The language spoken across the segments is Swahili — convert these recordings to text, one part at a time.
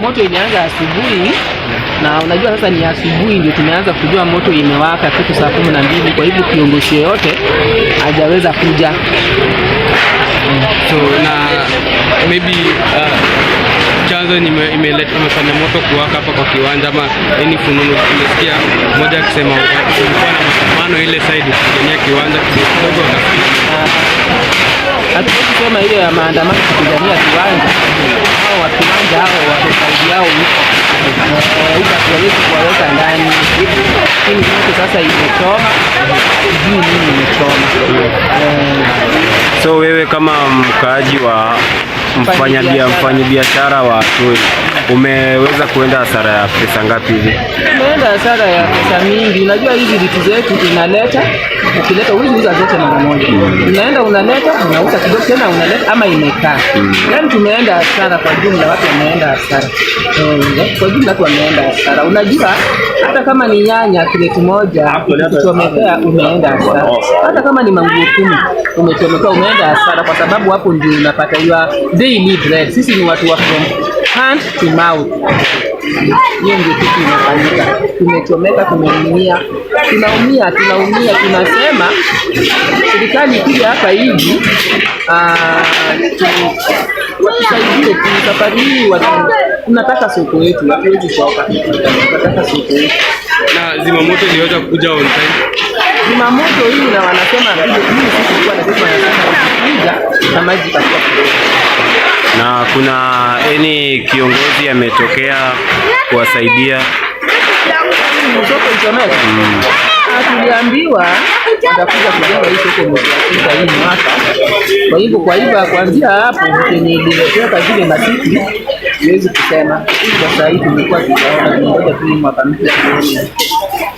Moto ilianza asubuhi na unajua sasa ni asubuhi ndio tumeanza kujua moto imewaka kitu saa 12. Kwa hivyo kiongozi yote hajaweza kuja. So na maybe chanzo imefanya moto kuwaka hapa kwa kiwanja ama any fununu. Tumesikia mmoja akisema kulikuwa na maandamano ile side kwenye kiwanja kidogo hatuwezi kusema ile ya maandamano kupigania kiwanja. Hao wa kiwanja hao wako saidi yao huko hatuwezi kuwaweka ndani. Lakini moto sasa imechoma, sijui nini imechoma. So wewe kama mkaaji wa mfanyabiashara wa Toi, umeweza kuenda hasara ya pesa ngapi hivi? Tumeenda hasara ya pesa mingi. Unajua hizi vitu zetu tunaleta, ukileta uza zote mara moja. Unaenda unaleta, unauza kidogo tena unaleta ama imekaa. Yaani tumeenda hasara kwa jumla, watu wameenda hasara. Kwa jumla watu wameenda hasara. Unajua hata kama ni nyanya kile moja ukichomekea umeenda hasara. Hata kama ni manguo 10 umechomekea umeenda hasara, kwa sababu hapo ndio unapata hiyo daily bread. Sisi ni watu wa from hand to mouth. Hiyo ndio kitu inafanyika. Tumechomeka, tumeumia, tunaumia. Tunasema serikali ikija hapa hivi watusaidie safari hii. Tunataka soko yetu, hatuwezi kuoka. Tunataka soko yetu. Na zimamoto iliweza kuja on time. Zimamoto hii na wanasema hii sisi kwa nasema kuja na maji katika kidogo. Na kuna kiongozi ametokea kuwasaidia soko ichomeka? Tuliambiwa watakuja kujenga hii soko mwezi wa 6 hii mwaka. Kwa hivyo kuanzia hapo kwenye iliyotoka zile masiki siwezi kusema. Kwa sasa hivi tumekuwa tunaona tu mwaka mpya.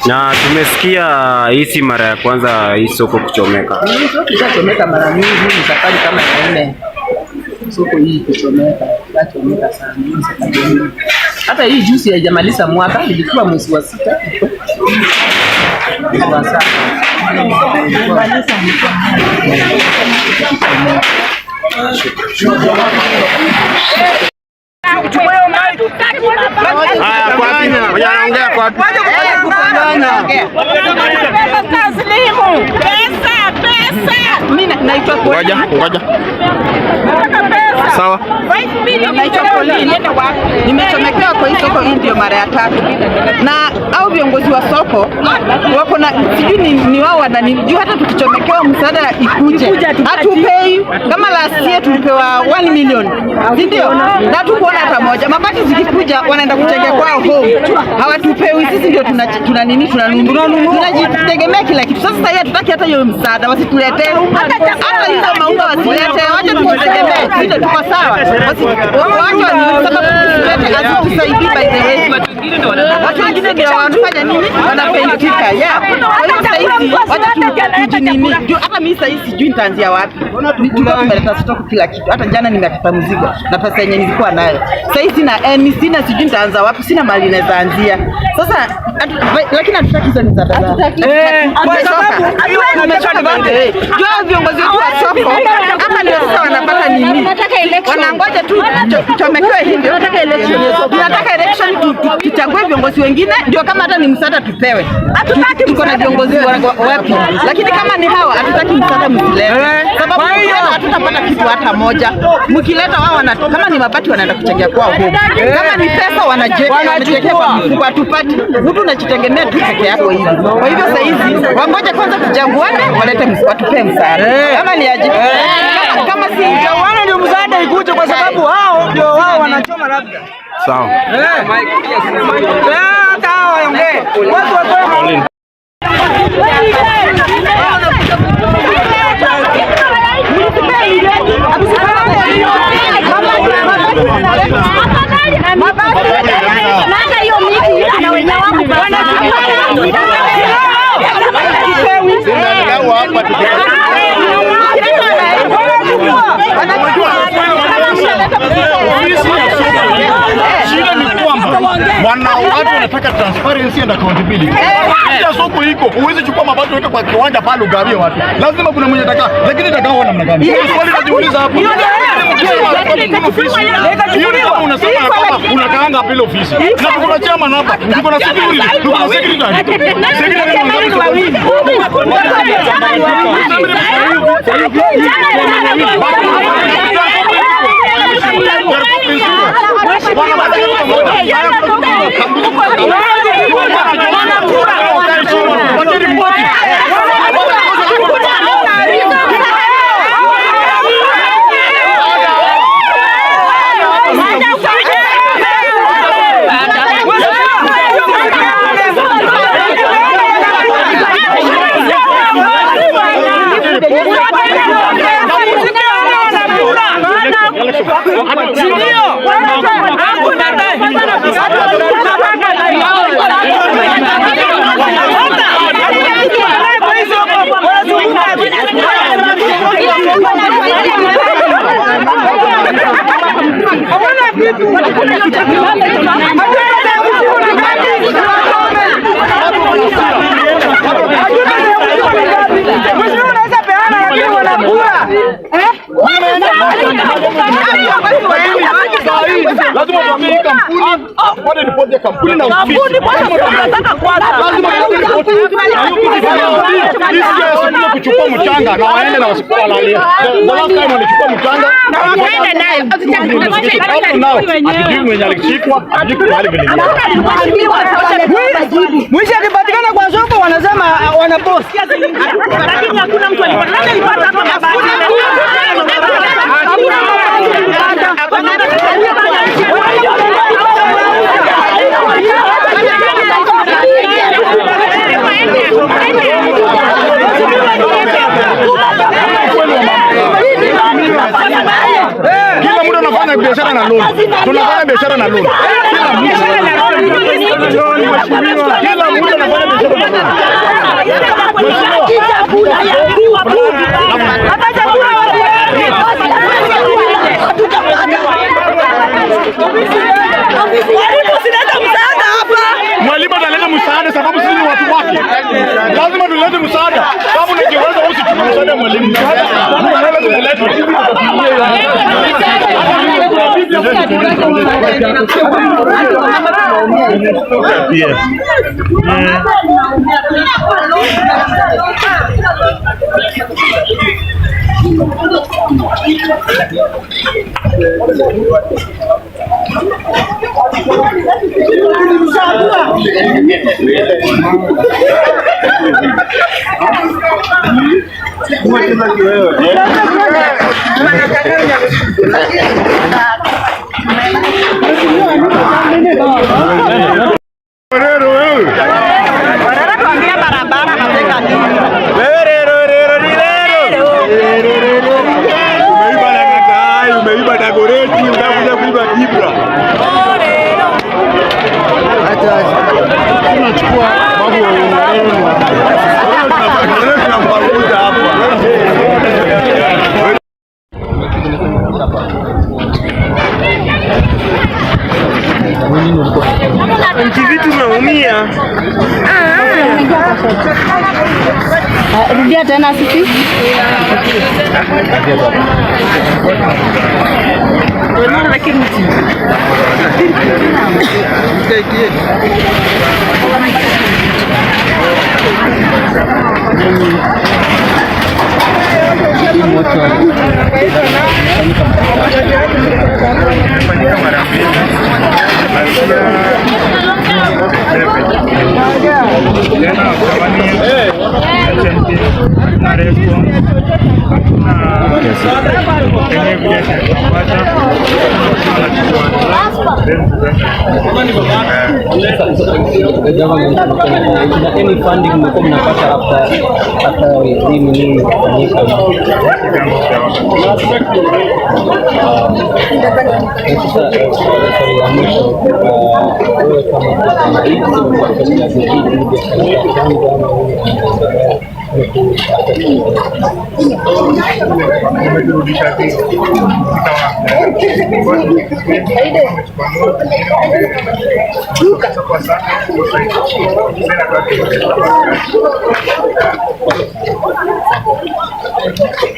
Na tumesikia hii mara ya kwanza hii soko kuchomeka. Hii soko ikachomeka mara mingi, ni safari kama 4. Soko hii kuchomeka sana. Hata hii juzi haijamaliza mwaka, ilikuwa mwezi wa 6. Ngoja. Sawa. Nimechomekewa kwa hii soko hii ndio mara ya 3. Na au viongozi wa soko wako na sijui ni wao wananijua, hata tukichomekewa msaada ikuje hatupei. Kama last year tulipewa 1 million. Ndio. Na tukuona hata moja. Mabati zikikuja wanaenda kuchengea kwao home. Hawatupei. Sisi ndio tunajitegemea kila kitu. Sasa hii hatutaki hata hiyo msaada, wasituletee. Hata hizo maunga wasilete. Wacha tujitegemee. Sisi tuko sawa. Wacha wasilete azitusaidie by the way. Watu wengine ndio wanafanya nini? Wanapenyika. Kwa hiyo sasa hivi wacha tujinini. Hata mimi sasa hivi sijui nitaanzia wapi. Tumeleta stock kila kitu. Hata jana nimekata mzigo na pesa yenyewe nilikuwa nayo. Sasa hivi sina sijui nitaanza wapi. Sina mali naweza anzia. Sasa lakini hatutaki hizo ni za dada. Kwa sababu jua viongozi wetu wa soko hapa ndio sasa wanapata nini? Wanangoja tu tuchomekewe hivyo. Tunataka election tuchague viongozi wengine ndio kama hata ni msaada tupewe. Hatutaki tuko na viongozi wapi? Lakini kama ni hawa hatutaki msaada msilete. Sababu hatutapata kitu hata moja. Mkileta wao kama ni mabati wanaenda kuchangia kwao huko. Kama ni pesa wanachekea kwa mfuko hatupati. Mtu unajitegemea tu peke yako hivi. Kwa hivyo sasa hizi wangoje kwanza tuchaguane walete watupe msaada. Kama ni aje? Kama si chaguane ndio msaada ikuje kwa sababu hao ndio wao wanachoma labda. Sawa. Hata waongee. Watu watoe Wana watu wanataka transparency and accountability. Kila soko iko, huwezi chukua mapato yote kwa kiwanja pale ugawie watu. Lazima kuna mwenye ataka, lakini atakao namna gani? Swali najiuliza hapo. Hiyo ni kama unasema kama unakaanga pale ofisi. Na tuko na chama hapa, tuko na security, tuko na secretary. Secretary ni wawili. Lazima tuambie kampuni, wale ripoti ya kampuni na ofisi. Lazima ripoti. Sisi kuchukua mchanga na waende na wasipolalia. The last time walichukua mchanga na waende nayo. Akijui mwenye alishikwa, ajiki mahali vile. Mwisho akipatikana kwa soko wanasema wana boss. Lakini hakuna mtu alipata hapa baba. Kila mtu anafanya biashara na loan. Tunafanya biashara na loan. Kila mtu anafanya biashara na mwalimu ataleta msaada sababu sisi ni watu wake. Lazima tulete msaada. Kama unajiweza usitumsaada mwalimu. Vitu naumia. Rudia tena sisi. Any funding mko mnapata after hii nini kufanyika?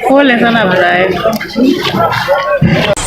Pole sana Brian.